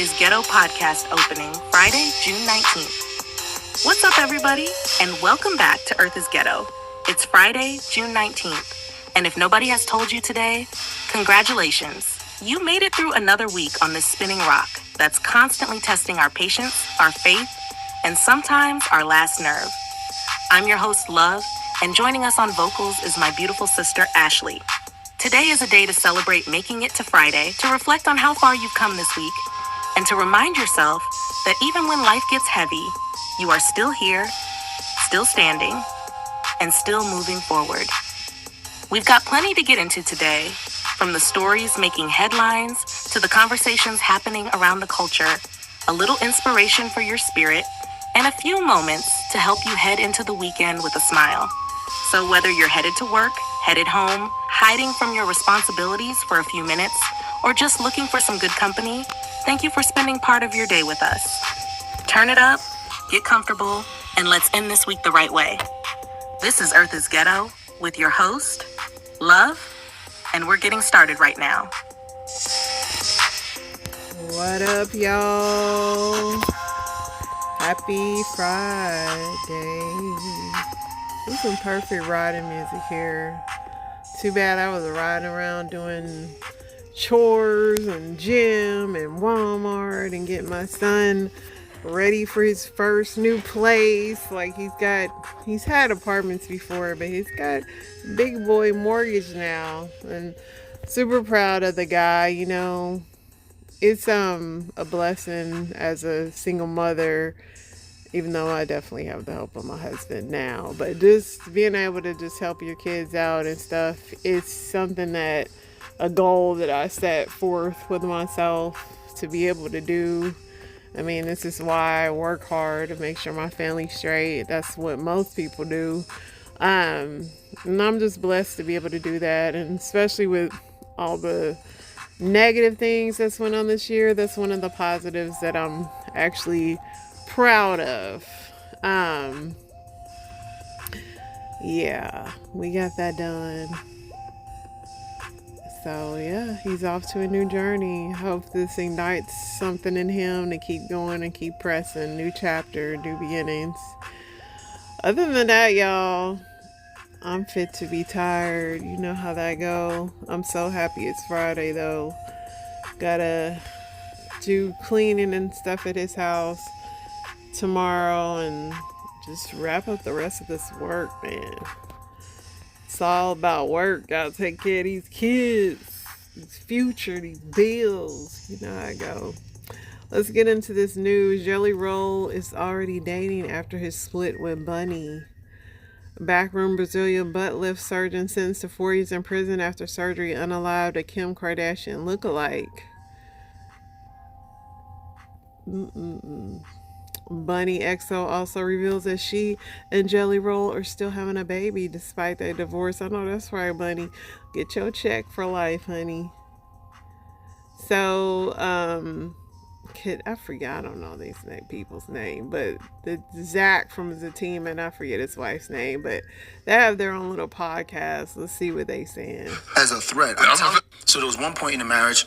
is Ghetto Podcast opening Friday, June 19th. What's up, everybody? And welcome back to Earth is Ghetto. It's Friday, June 19th. And if nobody has told you today, congratulations. You made it through another week on this spinning rock that's constantly testing our patience, our faith, and sometimes our last nerve. I'm your host, Love, and joining us on vocals is my beautiful sister, Ashley. Today is a day to celebrate making it to Friday, to reflect on how far you've come this week, and to remind yourself that even when life gets heavy, you are still here, still standing, and still moving forward. We've got plenty to get into today, from the stories making headlines to the conversations happening around the culture, a little inspiration for your spirit, and a few moments to help you head into the weekend with a smile. So whether you're headed to work, headed home, hiding from your responsibilities for a few minutes, or just looking for some good company, thank you for spending part of your day with us. Turn it up, get comfortable, and let's end this week the right way. This is Earth is Ghetto with your host, Love, and we're getting started right now. What up, y'all? Happy Friday. This is some perfect riding music here. Too bad I was riding around doing chores and gym and Walmart and getting my son ready for his first new place. Like he's had apartments before, but he's got big boy mortgage now, and super proud of the guy. You know, it's a blessing as a single mother, even though I definitely have the help of my husband now. But just being able to just help your kids out and stuff, it's something that, a goal that I set forth with myself to be able to do. I mean, this is why I work hard to make sure my family's straight. That's what most people do. And I'm just blessed to be able to do that. And especially with all the negative things that's went on this year, that's one of the positives that I'm actually proud of. Yeah, we got that done. So yeah, he's off to a new journey. Hope this ignites something in him to keep going and keep pressing. New chapter, new beginnings. Other than that, y'all, I'm fit to be tired. You know how that go. I'm so happy it's Friday though. Gotta do cleaning and stuff at his house tomorrow and just wrap up the rest of this work, man. It's all about work. Gotta take care of these kids, these future, these bills. You know how I go. Let's get into this news. Jelly Roll is already dating after his split with Bunny. Backroom Brazilian butt lift surgeon sentenced to 4 years in prison after surgery unalived a Kim Kardashian lookalike. Bunny XO also reveals that she and Jelly Roll are still having a baby despite their divorce. I know that's right, Bunny. Get your check for life, honey. So, I forget, I don't know these people's name, but the Zach from the team, and I forget his wife's name, but they have their own little podcast. Let's see what they saying. As a threat. So there was one point in the marriage,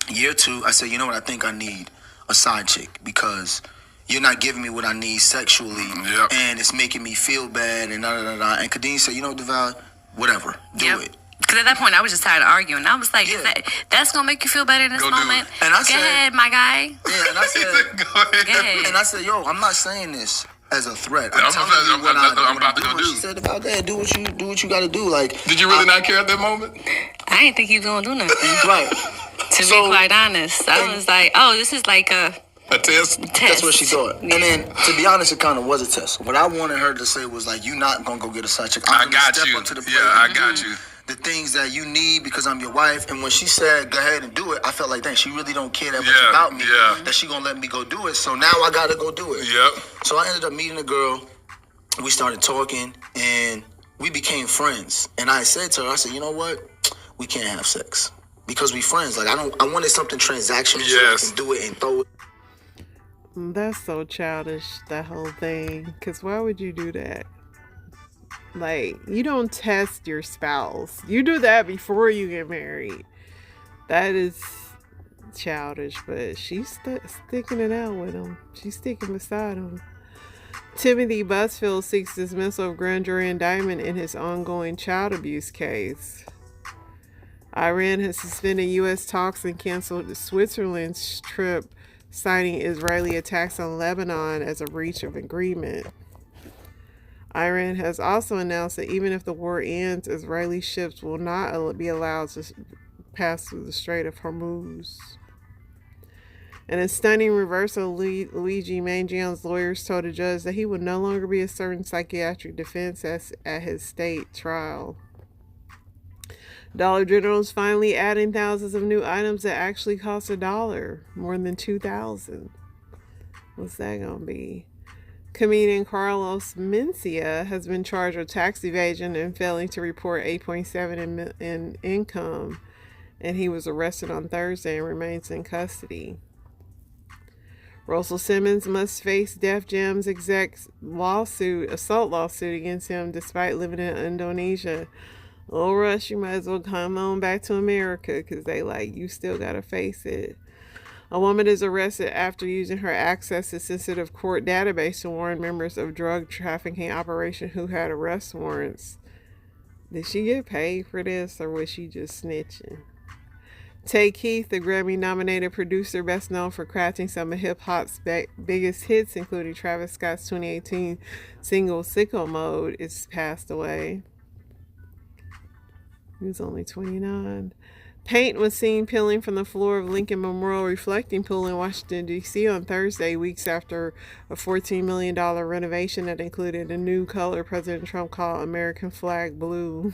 year 2, I said, you know what, I think I need a side chick because you're not giving me what I need sexually, and it's making me feel bad, and da-da-da-da. And Kadeen said, you know, Deval, whatever, do it. Because at that point, I was just tired of arguing. I was like, that's going to make you feel better in this moment? And I Go ahead, my guy. Yeah, and I said, Go ahead. And I said, yo, I'm not saying this as a threat. I'm about to go do. She said, about that, do what you got to do. Like, did you really not care at that moment? I didn't think you was going to do nothing. Right. To be quite honest. I was like, oh, this is like a test. That's what she thought. Yeah. And then, to be honest, it kind of was a test. What I wanted her to say was like, you're not going to go get a side chick. I got you. I got you. The things that you need because I'm your wife. And when she said, go ahead and do it, I felt like, dang, she really don't care that much about me. That she going to let me go do it. So now I got to go do it. Yep. So I ended up meeting a girl. We started talking and we became friends. And I said to her, I said, you know what? We can't have sex because we friends. Like, I wanted something transactional so I can do it and throw it. That's so childish, that whole thing. Because why would you do that? Like, you don't test your spouse. You do that before you get married. That is childish, but she's sticking it out with him. She's sticking beside him. Timothy Busfield seeks dismissal of grand jury indictment in his ongoing child abuse case. Iran has suspended U.S. talks and canceled Switzerland's trip, citing Israeli attacks on Lebanon as a breach of agreement. Iran has also announced that even if the war ends, Israeli ships will not be allowed to pass through the Strait of Hormuz. In a stunning reversal, Luigi Mangio's lawyers told a judge that he would no longer be asserting psychiatric defense at his state trial. Dollar General is finally adding thousands of new items that actually cost $1, more than 2,000. What's that gonna be? Comedian Carlos Mencia has been charged with tax evasion and failing to report $8.7 in income, and he was arrested on Thursday and remains in custody. Russell Simmons must face Def Jam's exec's assault lawsuit against him despite living in Indonesia. Oh, Russ, you might as well come on back to America, because they you still gotta face it. A woman is arrested after using her access to sensitive court database to warn members of drug trafficking operation who had arrest warrants. Did she get paid for this, or was she just snitching? Tay Keith, the Grammy-nominated producer best known for crafting some of hip-hop's biggest hits, including Travis Scott's 2018 single Sicko Mode, is passed away. He was only 29. Paint was seen peeling from the floor of Lincoln Memorial Reflecting Pool in Washington, D.C. on Thursday, weeks after a $14 million renovation that included a new color President Trump called American Flag Blue.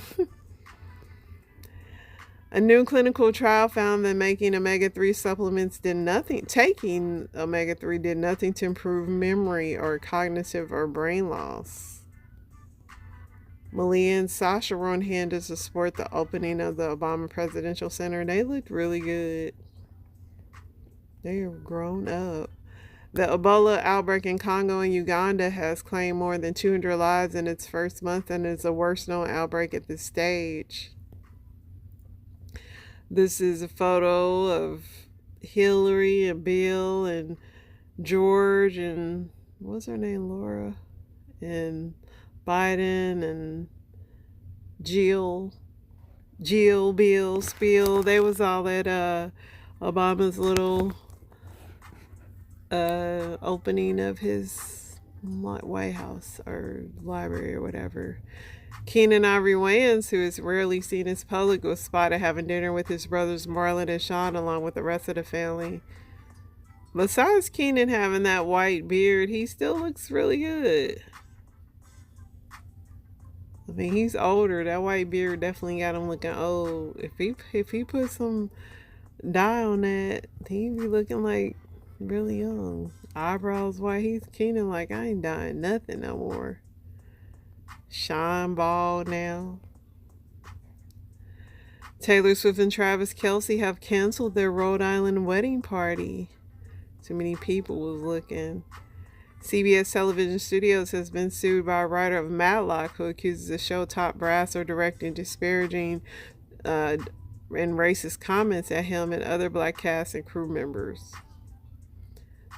A new clinical trial found that taking omega-3 supplements did nothing to improve memory or cognitive or brain loss. Malia and Sasha were on hand to support the opening of the Obama Presidential Center. They looked really good. They have grown up. The Ebola outbreak in Congo and Uganda has claimed more than 200 lives in its first month and is the worst known outbreak at this stage. This is a photo of Hillary and Bill and George and what's her name, Laura, and Biden and Jill, Bill, Spiel. They was all at Obama's little opening of his White House or library or whatever. Keenan Ivory Wayans, who is rarely seen as public, was spotted having dinner with his brothers Marlon and Sean along with the rest of the family. Besides Keenan having that white beard, he still looks really good. I mean, he's older. That white beard definitely got him looking old. If he put some dye on that, he'd be looking like really young. Eyebrows white. He's Keenan like, I ain't dyeing nothing no more. Shine bald now. Taylor Swift and Travis Kelce have canceled their Rhode Island wedding party. Too many people was looking. CBS Television Studios has been sued by a writer of Matlock who accuses the show top brass of directing disparaging and racist comments at him and other black cast and crew members.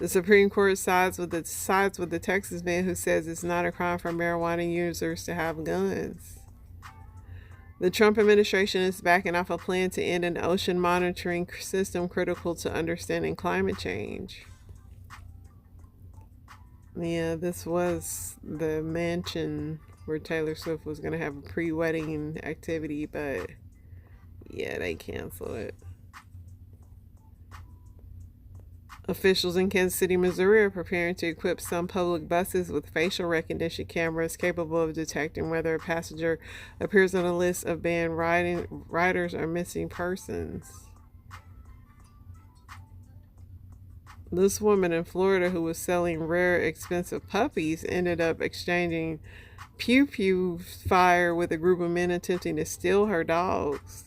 The Supreme Court sides with the Texas man who says it's not a crime for marijuana users to have guns. The Trump administration is backing off a plan to end an ocean monitoring system critical to understanding climate change. Yeah, this was the mansion where Taylor Swift was going to have a pre-wedding activity, but yeah, they canceled it. Officials in Kansas City, Missouri are preparing to equip some public buses with facial recognition cameras capable of detecting whether a passenger appears on a list of banned riders or missing persons. This woman in Florida who was selling rare, expensive puppies ended up exchanging pew-pew fire with a group of men attempting to steal her dogs.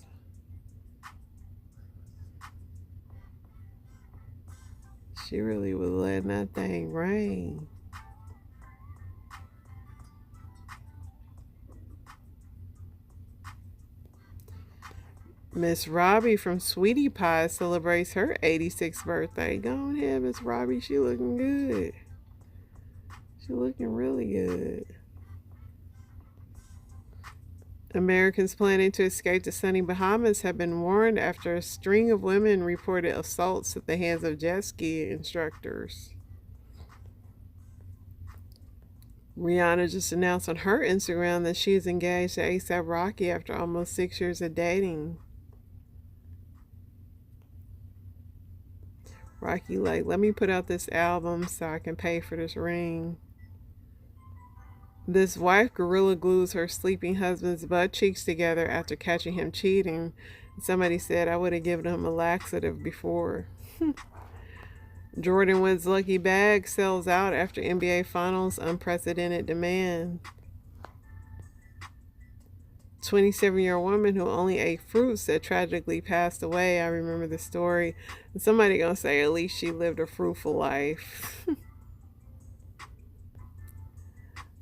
She really was letting that thing rain. Miss Robbie from Sweetie Pie celebrates her 86th birthday. Go ahead, Miss Robbie. She looking good. She looking really good. Americans planning to escape the sunny Bahamas have been warned after a string of women reported assaults at the hands of jet ski instructors. Rihanna just announced on her Instagram that she is engaged to A$AP Rocky after almost 6 years of dating. Rocky like, let me put out this album so I can pay for this ring. This wife gorilla glues her sleeping husband's butt cheeks together after catching him cheating. Somebody said I would have given him a laxative before. Jordan Wood's lucky bag sells out after NBA Finals unprecedented demand. 27-year-old woman who only ate fruits that tragically passed away. I remember the story. And somebody gonna say at least she lived a fruitful life.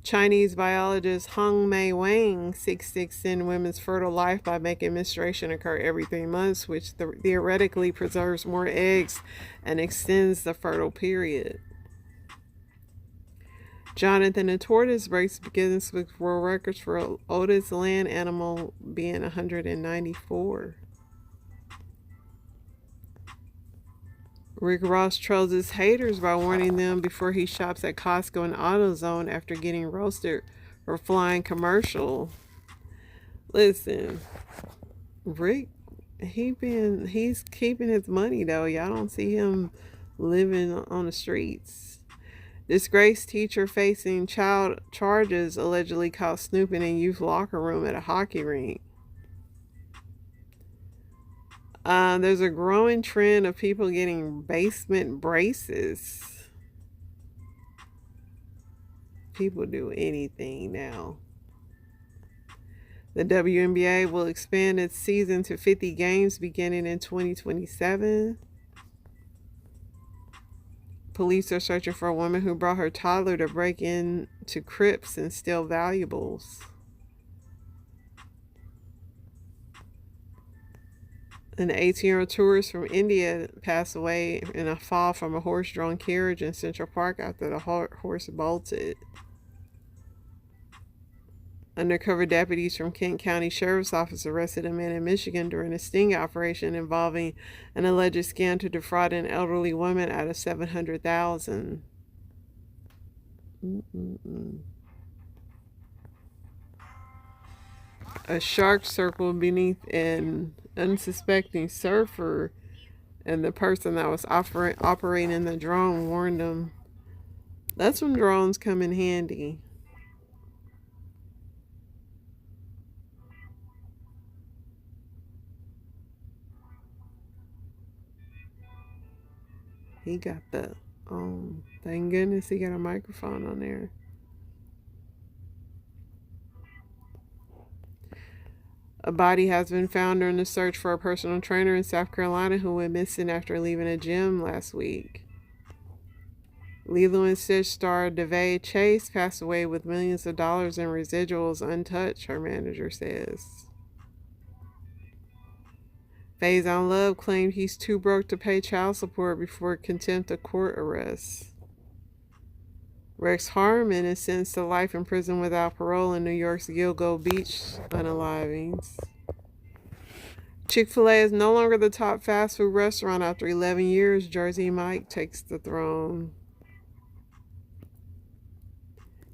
Chinese biologist Hong Mei Wang seeks to extend women's fertile life by making menstruation occur every 3 months, which theoretically preserves more eggs and extends the fertile period. Jonathan the Tortoise breaks Guinness Book World Records for oldest land animal, being 194. Rick Ross trolls his haters by warning them before he shops at Costco and AutoZone after getting roasted for flying commercial. Listen, Rick, he's keeping his money though. Y'all don't see him living on the streets. Disgraced teacher facing child charges allegedly caught snooping in youth locker room at a hockey rink. There's a growing trend of people getting basement braces. People do anything now. The WNBA will expand its season to 50 games beginning in 2027. Police are searching for a woman who brought her toddler to break into crypts and steal valuables. An 18-year-old tourist from India passed away in a fall from a horse-drawn carriage in Central Park after the horse bolted. Undercover deputies from Kent County Sheriff's Office arrested a man in Michigan during a sting operation involving an alleged scam to defraud an elderly woman out of $700,000. A shark circled beneath an unsuspecting surfer, and the person that was operating the drone warned him. That's when drones come in handy. He got the, thank goodness he got a microphone on there. A body has been found during the search for a personal trainer in South Carolina who went missing after leaving a gym last week. Lilo and Stitch star Davey Chase passed away with millions of dollars in residuals untouched, her manager says. Faison Love claimed he's too broke to pay child support before contempt of court arrest. Rex Harmon is sentenced to life in prison without parole in New York's Gilgo Beach unalivings. Chick-fil-A is no longer the top fast food restaurant after 11 years. Jersey Mike takes the throne.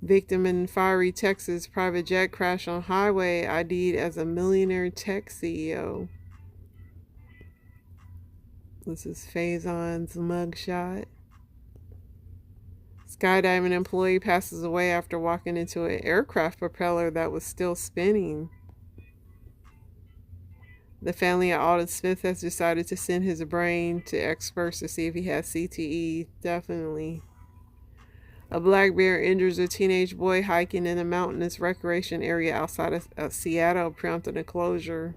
Victim in fiery Texas private jet crash on highway ID'd as a millionaire tech CEO. This is Faison's mugshot. Skydiving employee passes away after walking into an aircraft propeller that was still spinning. The family of Alden Smith has decided to send his brain to experts to see if he has CTE. Definitely. A black bear injures a teenage boy hiking in a mountainous recreation area outside of Seattle, prompting a closure.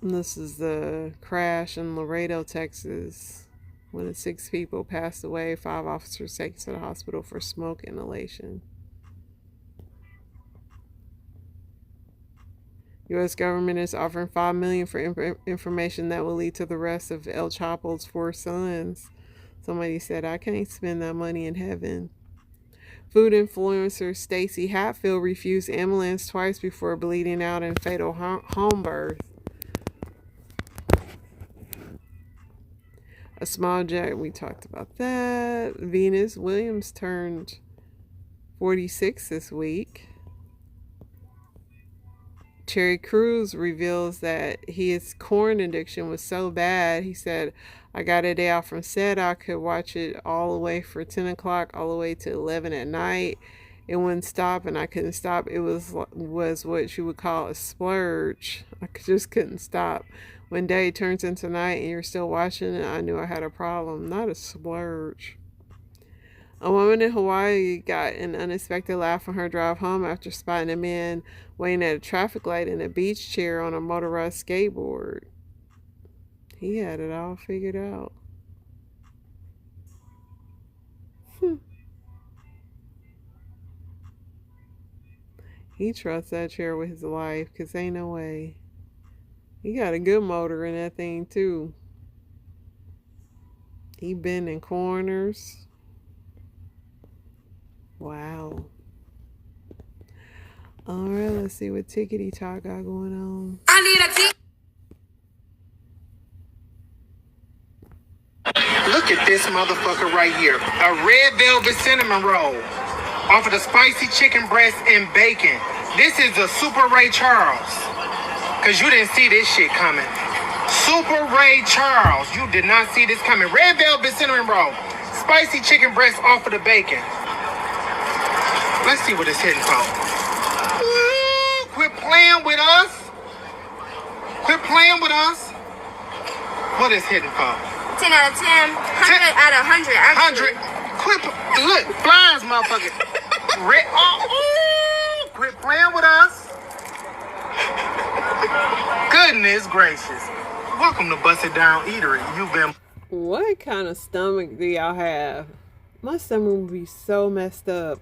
And this is the crash in Laredo, Texas, when 6 people passed away, 5 officers taken to the hospital for smoke inhalation. U.S. government is offering $5 million for information that will lead to the arrest of El Chapo's 4 sons. Somebody said, I can't spend that money in heaven. Food influencer Stacey Hatfield refused ambulance twice before bleeding out in fatal home birth. A small jet, we talked about that. Venus Williams turned 46 this week. Terry Crews reveals that his corn addiction was so bad, he said, I got a day off from set, I could watch it all the way for 10 o'clock, all the way to 11 at night. It wouldn't stop, and I couldn't stop. It was what you would call a splurge. I just couldn't stop. When day turns into night and you're still watching it, I knew I had a problem, not a splurge. A woman in Hawaii got an unexpected laugh on her drive home after spotting a man waiting at a traffic light in a beach chair on a motorized skateboard. He had it all figured out. He trusts that chair with his life, because ain't no way. He got a good motor in that thing, too. He been in corners. Wow. Alright, let's see what Tickety Talk got going on. I need a tea. Look at this motherfucker right here. A red velvet cinnamon roll. Off of the spicy chicken breast and bacon. This is a Super Ray Charles. Cause you didn't see this shit coming. Super Ray Charles. You did not see this coming. Red velvet cinnamon roll. Spicy chicken breast off of the bacon. Let's see what it's hitting for. Ooh, quit playing with us. Quit playing with us. What is hitting for? 10 out of 10. 100 out of 100. Actually. 100. Quit. Look, flies, motherfucker. Quit playing with us. Goodness gracious. Welcome to Busted Down Eatery. You've been. What kind of stomach do y'all have? My stomach would be so messed up.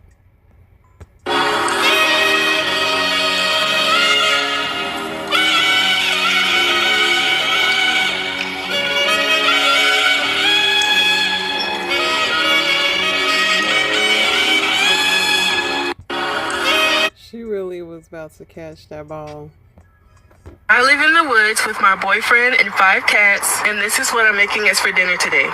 She really was about to catch that ball. I live in the woods with my boyfriend and 5 cats, and this is what I'm making us for dinner today.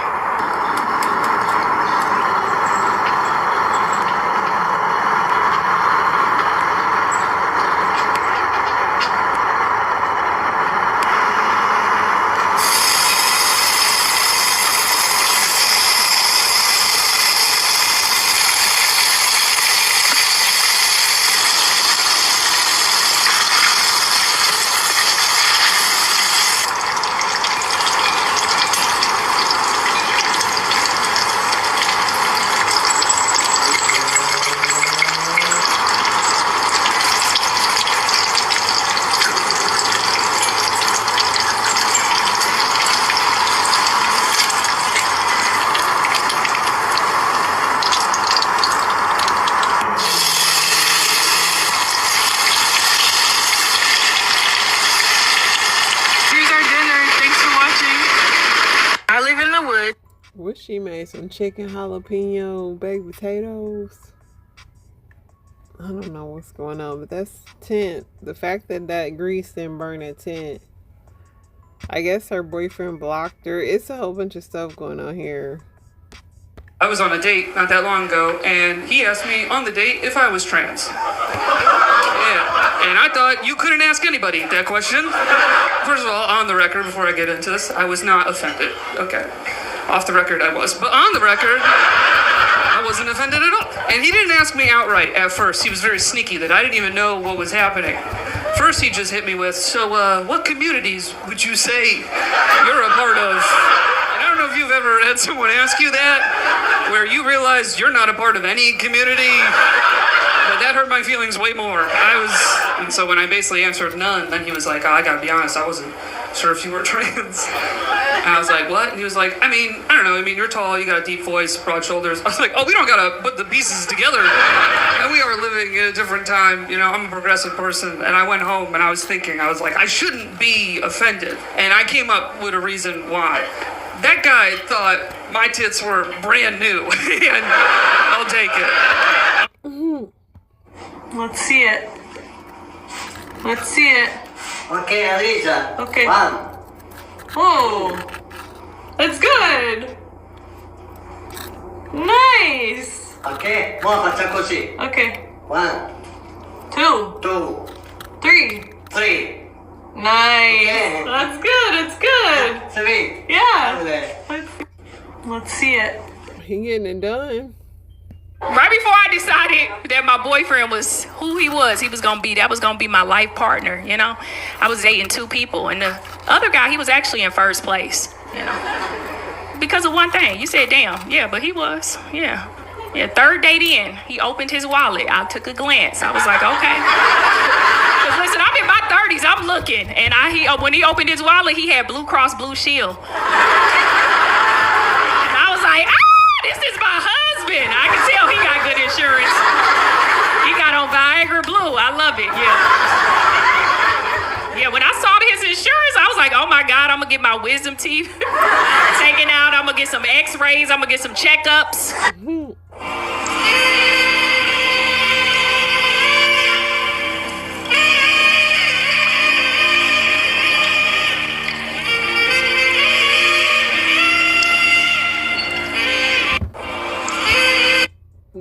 What she made? Some chicken jalapeno baked potatoes? I don't know what's going on, but that's tent. The fact that that grease didn't burn that tent. I guess her boyfriend blocked her. It's a whole bunch of stuff going on here. I was on a date not that long ago, and he asked me on the date if I was trans. Yeah, and I thought you couldn't ask anybody that question. First of all, on the record, before I get into this, I was not offended. Okay. Off the record, I was. But on the record, I wasn't offended at all. And he didn't ask me outright at first. He was very sneaky that I didn't even know what was happening. First, he just hit me with, so what communities would you say you're a part of? And I don't know if you've ever had someone ask you that, where you realize you're not a part of any community. But that hurt my feelings way more. And so when I basically answered none, then he was like, I gotta be honest, I wasn't sure if you were trans. And I was like, what? And he was like, I don't know, you're tall, you got a deep voice, broad shoulders. I was like, oh, we don't gotta put the pieces together. we are living in a different time. You know, I'm a progressive person, and I went home and I was thinking, I was like, I shouldn't be offended. And I came up with a reason why. That guy thought my tits were brand new, and I'll take it. Let's see it. Let's see it. Okay, Alicia. Okay. 1. Oh, that's good. Nice. Okay, more Pachakoshi. Okay. 1, 2, 2, 3. 3. Nice. Okay. That's good. It's good. 3. Yeah. Okay. Let's see it. He getting it done. Right before I decided that my boyfriend was who he was gonna be, that was gonna be my life partner, you know. I was dating 2 people, and the other guy, he was actually in first place, you know. Because of one thing. You said, damn, yeah, but he was, yeah. Yeah, 3rd date in, he opened his wallet. I took a glance. I was like, okay. Because listen, I'm in my 30s, I'm looking. And when he opened his wallet, he had Blue Cross Blue Shield. And I was like, this is my husband. I can tell he got good insurance. He got on Viagra Blue. I love it, yeah. Yeah, when I saw his insurance, I was like, oh my God, I'm gonna get my wisdom teeth taken out. I'm gonna get some x-rays. I'm gonna get some checkups.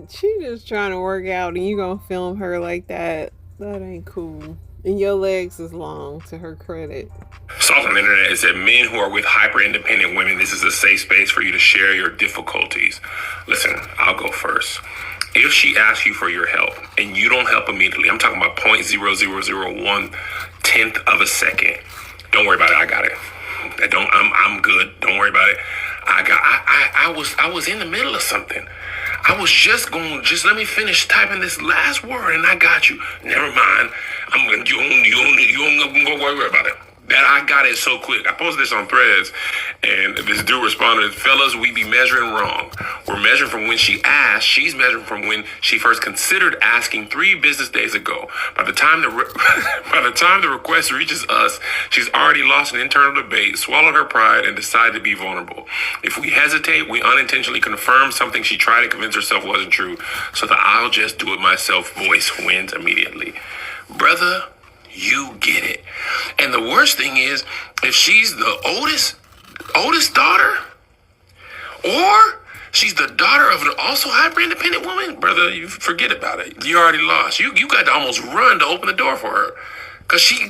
She just trying to work out and you gonna film her like that. That ain't cool. And your legs is long, to her credit. Salt on the internet is that men who are with hyper-independent women, this is a safe space for you to share your difficulties. Listen, I'll go first. If she asks you for your help and you don't help immediately, I'm talking about 0.0001 of a second. Don't worry about it. I got it. I'm good. Don't worry about it. I was in the middle of something. I was just let me finish typing this last word and I got you. Never mind. You don't go worry about it. That I got it so quick. I posted this on Threads, and this dude responded, fellas, we be measuring wrong. We're measuring from when she asked. She's measuring from when she first considered asking 3 business days ago. By the time the request reaches us, she's already lost an internal debate, swallowed her pride, and decided to be vulnerable. If we hesitate, we unintentionally confirm something she tried to convince herself wasn't true. So the I'll just do it myself voice wins immediately. Brother, you get it. And the worst thing is, if she's the oldest daughter, or she's the daughter of an also hyper-independent woman, brother, you forget about it. You already lost. You got to almost run to open the door for her. Because you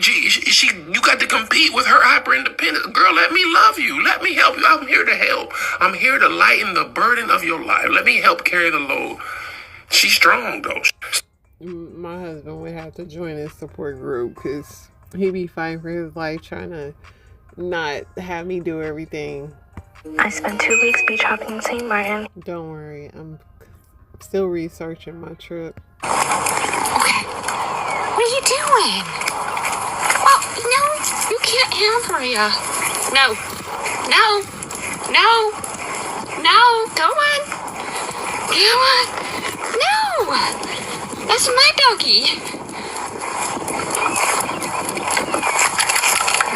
got to compete with her hyper-independence. Girl, let me love you. Let me help you. I'm here to help. I'm here to lighten the burden of your life. Let me help carry the load. She's strong, though. My husband would have to join his support group because he be fighting for his life, trying to not have me do everything. I spent 2 weeks beach hopping in St. Martin. Don't worry, I'm still researching my trip. Okay. What are you doing? Well, no, you can't have Maria. No. Come on. No. That's my doggy.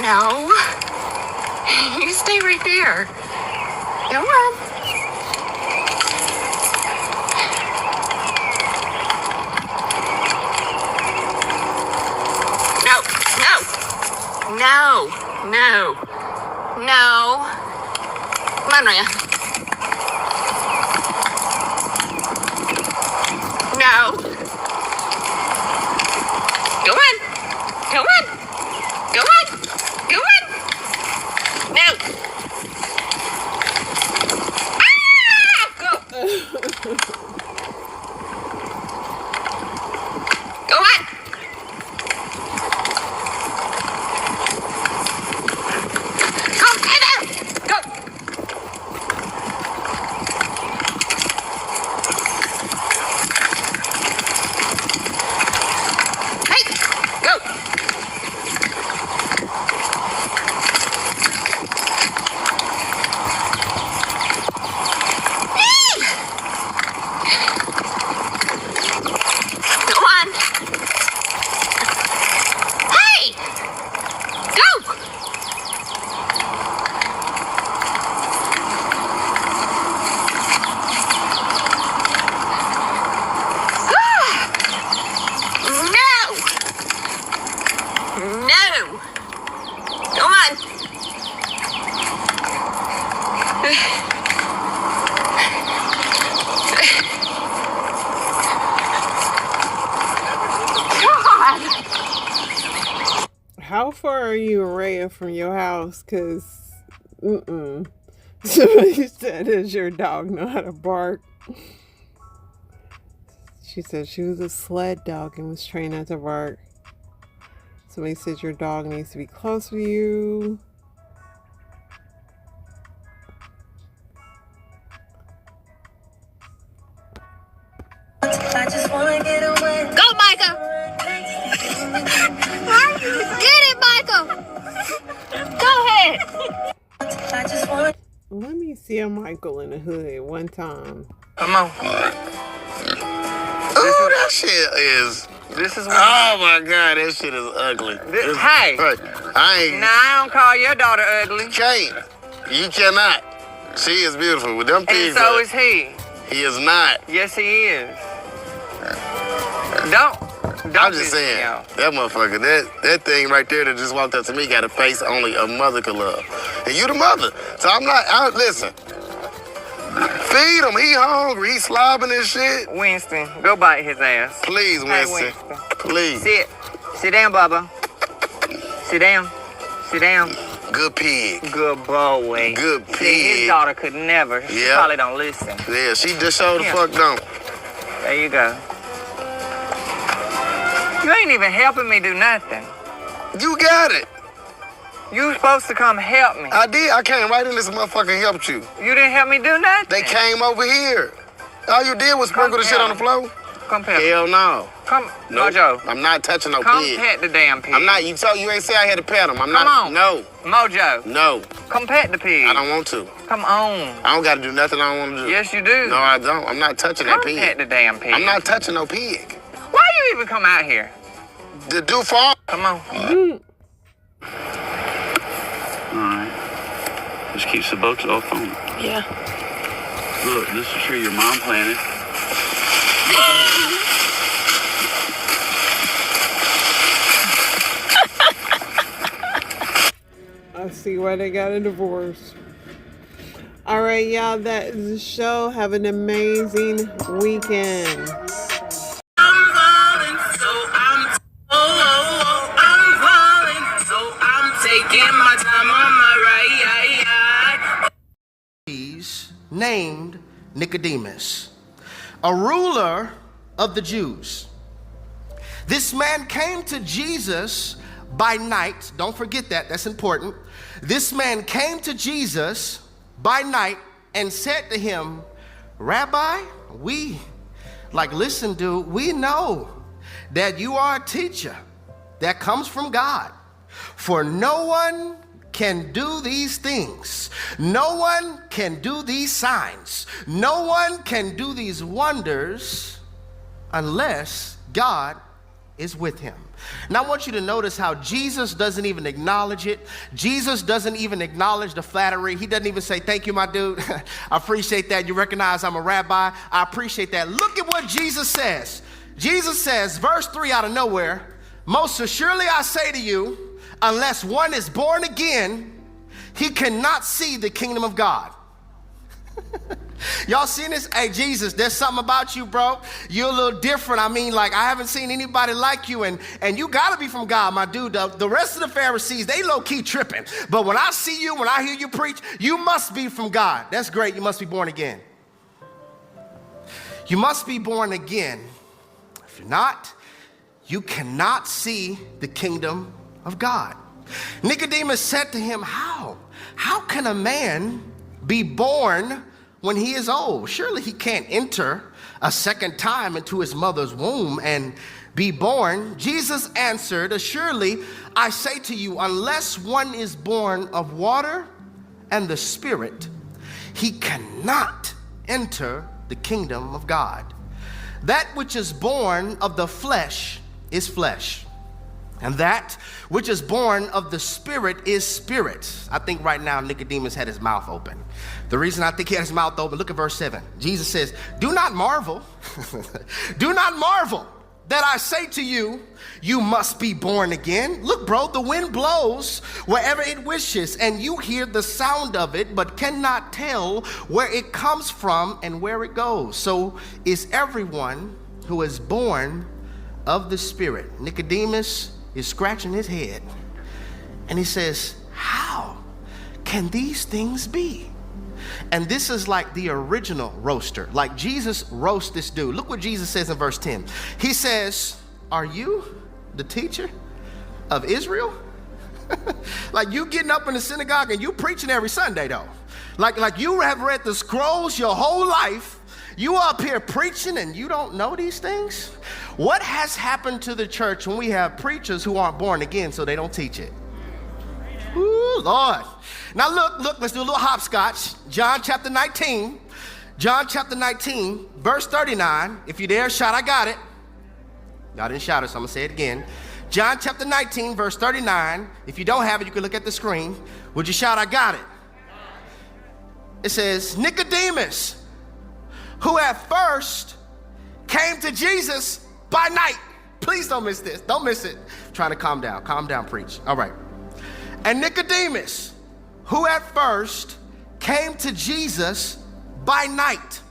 No. You stay right there. Come on. No. Come on, Maria. No. Go on. No. Go. Go on. Go, Heather. Go. Hey, do. Come on. How far are you, Araya, from your house? Because, somebody said, does your dog know how to bark? She said she was a sled dog and was trained not to bark. Somebody said your dog needs to be close to you. I just wanna get away. Go, Micah! Get it, Michael! Go ahead! I just wanna... Let me see a Michael in the hood one time. Come on. Oh, that shit is... This is what... Oh, my God, that shit is ugly. Hey! I ain't... Now, I don't call your daughter ugly. Can't. You cannot. She is beautiful. With them pigs... And so is he. He is not. Yes, he is. Don't I'm just saying, that motherfucker, that thing right there that just walked up to me got a face only a mother could love. And you the mother. So listen. Feed him. He hungry. He slobbing and shit. Winston, go bite his ass. Please, Winston. Please. Sit down, Bubba. Sit down. Sit down. Good pig. Good boy. Good pig. See, his daughter could never. She probably don't listen. Yeah, she just showed the fuck don't. There you go. You ain't even helping me do nothing. You got it. You supposed to come help me. I did. I came right in this motherfucker and helped you. You didn't help me do nothing. They came over here. All you did was sprinkle the shit on the floor. Come pet. Hell no. Come, nope. Mojo. I'm not touching no come pig. Come pet the damn pig. I'm not. You ain't say I had to pet him. I'm not. Come on. No. Mojo. No. Come pet the pig. I don't want to. Come on. I don't got to do nothing I don't want to do. Yes, you do. No, I don't. I'm not touching that pig. Come pet the damn pig. I'm not touching no pig. Why you even come out here? To do farm. Come on. Alright. This keeps the boats off on. Yeah. Look, this is where your mom planted. I see why they got a divorce. All right, y'all, that is the show. Have an amazing weekend. Named Nicodemus, a ruler of the Jews. This man came to Jesus by night. Don't forget that, that's important. This man came to Jesus by night and said to him, Rabbi, we know that you are a teacher that comes from God. For no one can do these things. No one can do these signs. No one can do these wonders unless God is with him. Now I want you to notice how Jesus doesn't even acknowledge it. Jesus doesn't even acknowledge the flattery. He doesn't even say, thank you, my dude. I appreciate that. You recognize I'm a rabbi. I appreciate that. Look at what Jesus says. Jesus says, verse 3 out of nowhere, most assuredly I say to you, unless one is born again, he cannot see the kingdom of God. Y'all seen this? Hey, Jesus, there's something about you, bro. You're a little different. I mean, like, I haven't seen anybody like you, and you gotta be from God, my dude. The rest of the Pharisees, they low-key tripping. But when I see you, when I hear you preach, you must be from God. That's great. You must be born again. You must be born again. If you're not, you cannot see the kingdom of God. Nicodemus said to him, How can a man be born when he is old? Surely he can't enter a second time into his mother's womb and be born. Jesus answered, Assuredly, I say to you, unless one is born of water and the Spirit, he cannot enter the kingdom of God. That which is born of the flesh is flesh, and that which is born of the Spirit is spirit. I think right now Nicodemus had his mouth open. The reason I think he had his mouth open, look at verse 7. Jesus says, do not marvel. Do not marvel that I say to you, you must be born again. Look, bro, the wind blows wherever it wishes, and you hear the sound of it, but cannot tell where it comes from and where it goes. So is everyone who is born of the Spirit. Nicodemus is scratching his head, and he says, how can these things be? And this is like the original roaster. Like Jesus roasts this dude. Look what Jesus says in verse 10. He says, are you the teacher of Israel? Like you getting up in the synagogue and you preaching every Sunday though. Like you have read the scrolls your whole life. You up here preaching and you don't know these things? What has happened to the church when we have preachers who aren't born again so they don't teach it? Ooh, Lord. Now look, let's do a little hopscotch. John chapter 19, verse 39. If you're there, shout, I got it. Y'all didn't shout it, so I'm gonna say it again. John chapter 19, verse 39. If you don't have it, you can look at the screen. Would you shout, I got it? It says, Nicodemus, who at first came to Jesus by night. Please don't miss this. Don't miss it. I'm trying to calm down. Calm down, preach. All right. And Nicodemus, who at first came to Jesus by night,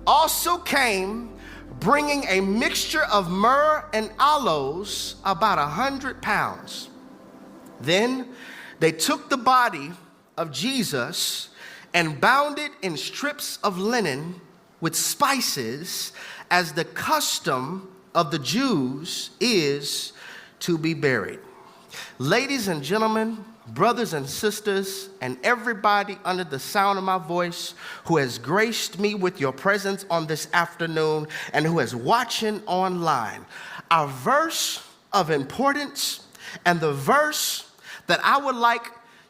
also came bringing a mixture of myrrh and aloes, about 100 pounds. Then they took the body of Jesus and bound it in strips of linen with spices, as the custom of the Jews is to be buried. Ladies and gentlemen, brothers and sisters, and everybody under the sound of my voice who has graced me with your presence on this afternoon and who is watching online, our verse of importance and the verse that I would like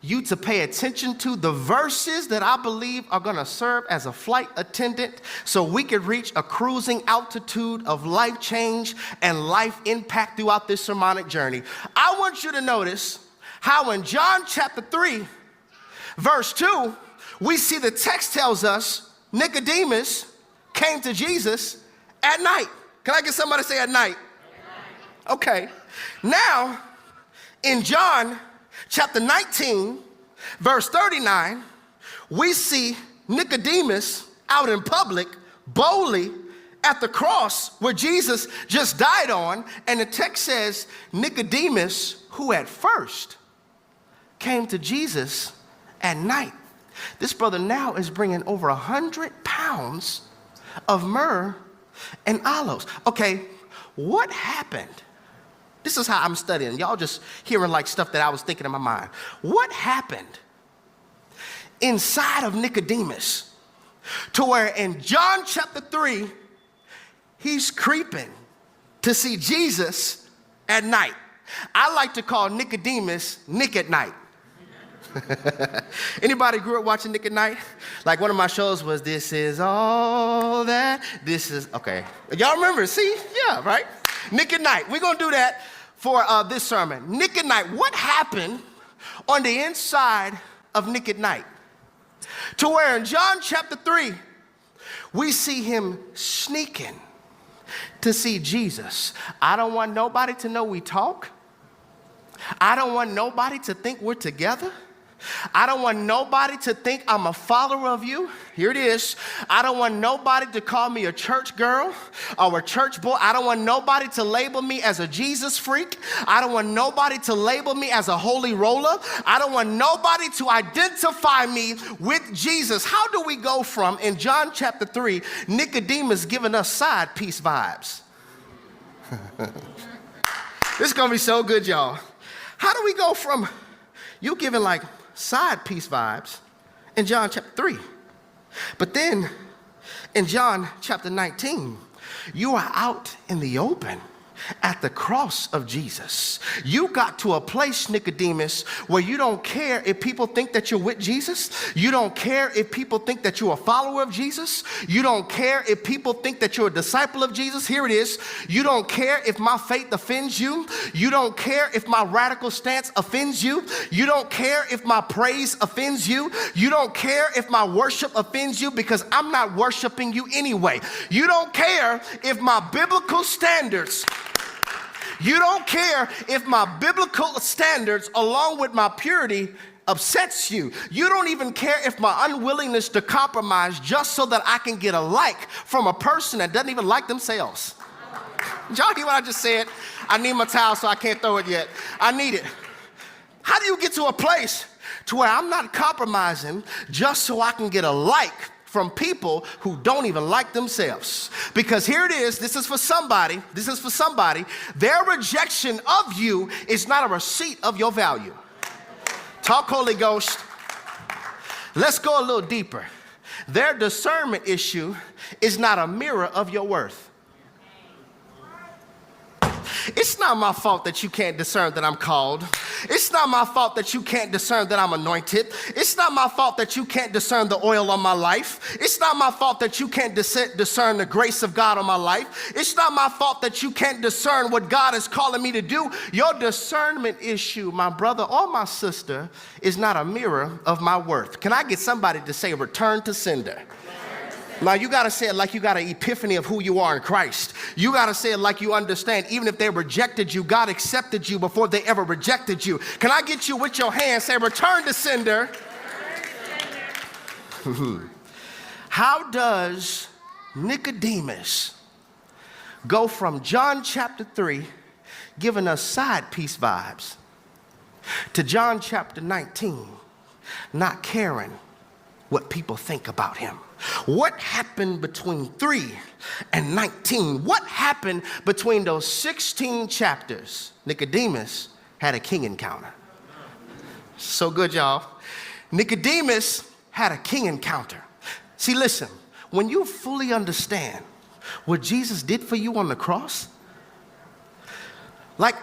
you to pay attention to, the verses that I believe are going to serve as a flight attendant so we can reach a cruising altitude of life change and life impact throughout this sermonic journey. I want you to notice how in John chapter 3, verse 2, we see the text tells us Nicodemus came to Jesus at night. Can I get somebody to say at night? Okay. Now, in John chapter 19, verse 39, we see Nicodemus out in public boldly at the cross where Jesus just died on, and the text says Nicodemus, who at first came to Jesus at night. This brother now is bringing over 100 pounds of myrrh and aloes. Okay, what happened? This is how I'm studying. Y'all just hearing like stuff that I was thinking in my mind. What happened inside of Nicodemus to where in John chapter 3, he's creeping to see Jesus at night? I like to call Nicodemus Nick at Night. Anybody grew up watching Nick at Night? Like one of my shows was This Is All That. This is, okay. Y'all remember, see? Yeah, right? Nick at Night. We're going to do that for this sermon. Nick at Night. What happened on the inside of Nick at Night? To where in John chapter 3, we see him sneaking to see Jesus. I don't want nobody to know we talk. I don't want nobody to think we're together. I don't want nobody to think I'm a follower of you. Here it is. I don't want nobody to call me a church girl or a church boy. I don't want nobody to label me as a Jesus freak. I don't want nobody to label me as a holy roller. I don't want nobody to identify me with Jesus. How do we go from, in John chapter 3, Nicodemus giving us side piece vibes? This is going to be so good, y'all. How do we go from you giving like side piece vibes in John chapter 3, but then in John chapter 19, you are out in the open at the cross of Jesus. You got to a place, Nicodemus, where you don't care if people think that you're with Jesus. You don't care if people think that you're a follower of Jesus. You don't care if people think that you're a disciple of Jesus. Here it is. You don't care if my faith offends you. You don't care if my radical stance offends you. You don't care if my praise offends you. You don't care if my worship offends you, because I'm not worshiping you anyway. You don't care if my biblical standards along with my purity upsets you. You don't even care if my unwillingness to compromise just so that I can get a like from a person that doesn't even like themselves. Did y'all hear what I just said? I need my towel, so I can't throw it yet. I need it. How do you get to a place to where I'm not compromising just so I can get a like from people who don't even like themselves? Because here it is, this is for somebody, their rejection of you is not a receipt of your value. Talk, Holy Ghost. Let's go a little deeper. Their discernment issue is not a mirror of your worth. It's not my fault that you can't discern that I'm called. It's not my fault that you can't discern that I'm anointed. It's not my fault that you can't discern the oil on my life. It's not my fault that you can't discern the grace of God on my life. It's not my fault that you can't discern what God is calling me to do. Your discernment issue, my brother or my sister, is not a mirror of my worth. Can I get somebody to say return to sender? Now, you got to say it like you got an epiphany of who you are in Christ. You got to say it like you understand, even if they rejected you, God accepted you before they ever rejected you. Can I get you with your hand, say, return to sender? How does Nicodemus go from John chapter 3, giving us side piece vibes, to John chapter 19, not caring what people think about him? What happened between 3 and 19? What happened between those 16 chapters? Nicodemus had a king encounter. So good, y'all. Nicodemus had a king encounter. See, listen, when you fully understand what Jesus did for you on the cross, like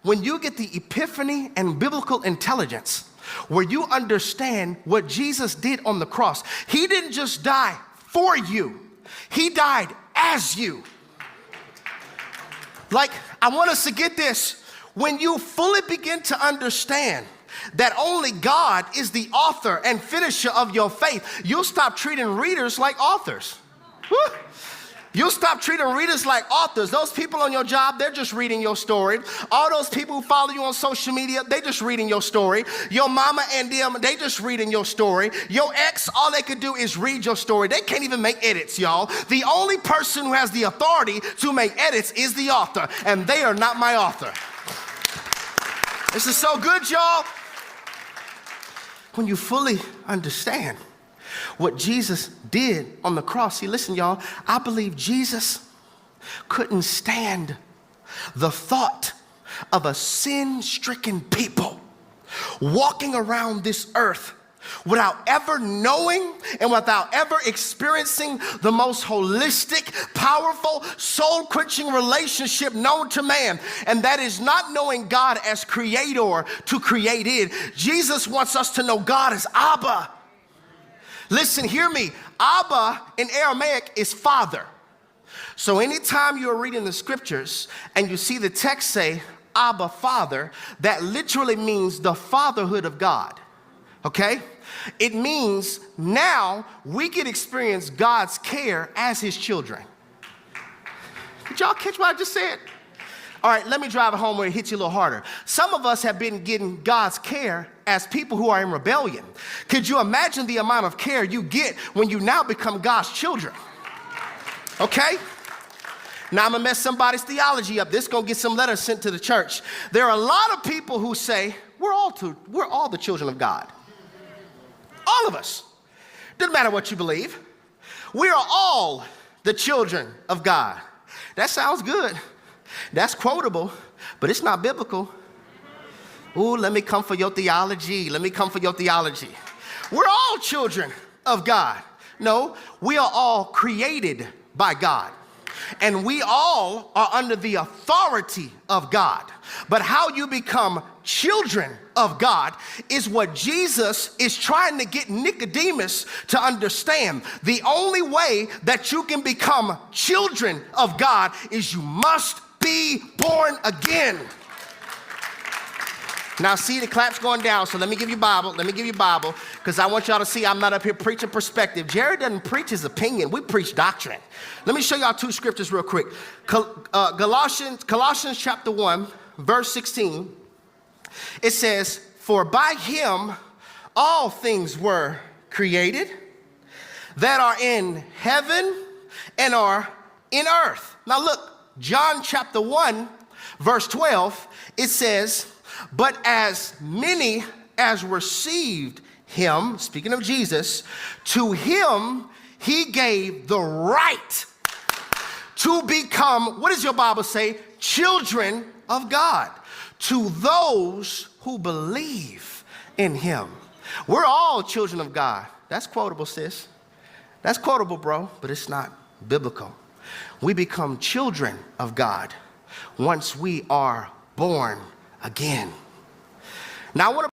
when you get the epiphany and biblical intelligence, where you understand what Jesus did on the cross. He didn't just die for you. He died as you. Like, I want us to get this. When you fully begin to understand that only God is the author and finisher of your faith, you'll stop treating readers like authors. Woo. You'll stop treating readers like authors. Those people on your job, they're just reading your story. All those people who follow you on social media, they just reading your story. Your mama and them, they just reading your story. Your ex, all they could do is read your story. They can't even make edits, y'all. The only person who has the authority to make edits is the author, and they are not my author. This is so good, y'all. When you fully understand what Jesus did on the cross. See, listen, y'all, I believe Jesus couldn't stand the thought of a sin-stricken people walking around this earth without ever knowing and without ever experiencing the most holistic, powerful, soul-quenching relationship known to man. And that is not knowing God as creator to created. Jesus wants us to know God as Abba. Listen, hear me. Abba in Aramaic is father. So anytime you're reading the scriptures and you see the text say Abba, Father, that literally means the fatherhood of God. Okay? It means now we can experience God's care as his children. Did y'all catch what I just said? All right, let me drive it home where it hits you a little harder. Some of us have been getting God's care as people who are in rebellion. Could you imagine the amount of care you get when you now become God's children? Okay? Now I'm gonna mess somebody's theology up. This is gonna get some letters sent to the church. There are a lot of people who say, we're all the children of God. All of us. Doesn't matter what you believe. We are all the children of God. That sounds good. That's quotable, but it's not biblical. Ooh, let me come for your theology. Let me come for your theology. We're all children of God. No, we are all created by God. and we all are under the authority of God. But how you become children of God is what Jesus is trying to get Nicodemus to understand. The only way that you can become children of God is you must be born again. Now see, the clap's going down, so let me give you Bible, because I want y'all to see I'm not up here preaching perspective. Jared doesn't preach his opinion, we preach doctrine. Let me show y'all two scriptures real quick. Colossians chapter 1, verse 16, it says, for by him all things were created that are in heaven and are in earth. Now look, John chapter 1, verse 12, it says, but as many as received him, speaking of Jesus, to him he gave the right to become, what does your Bible say? Children of God. To those who believe in him. We're all children of God. That's quotable, sis. That's quotable, bro, but it's not biblical. We become children of God once we are born again. Now I want to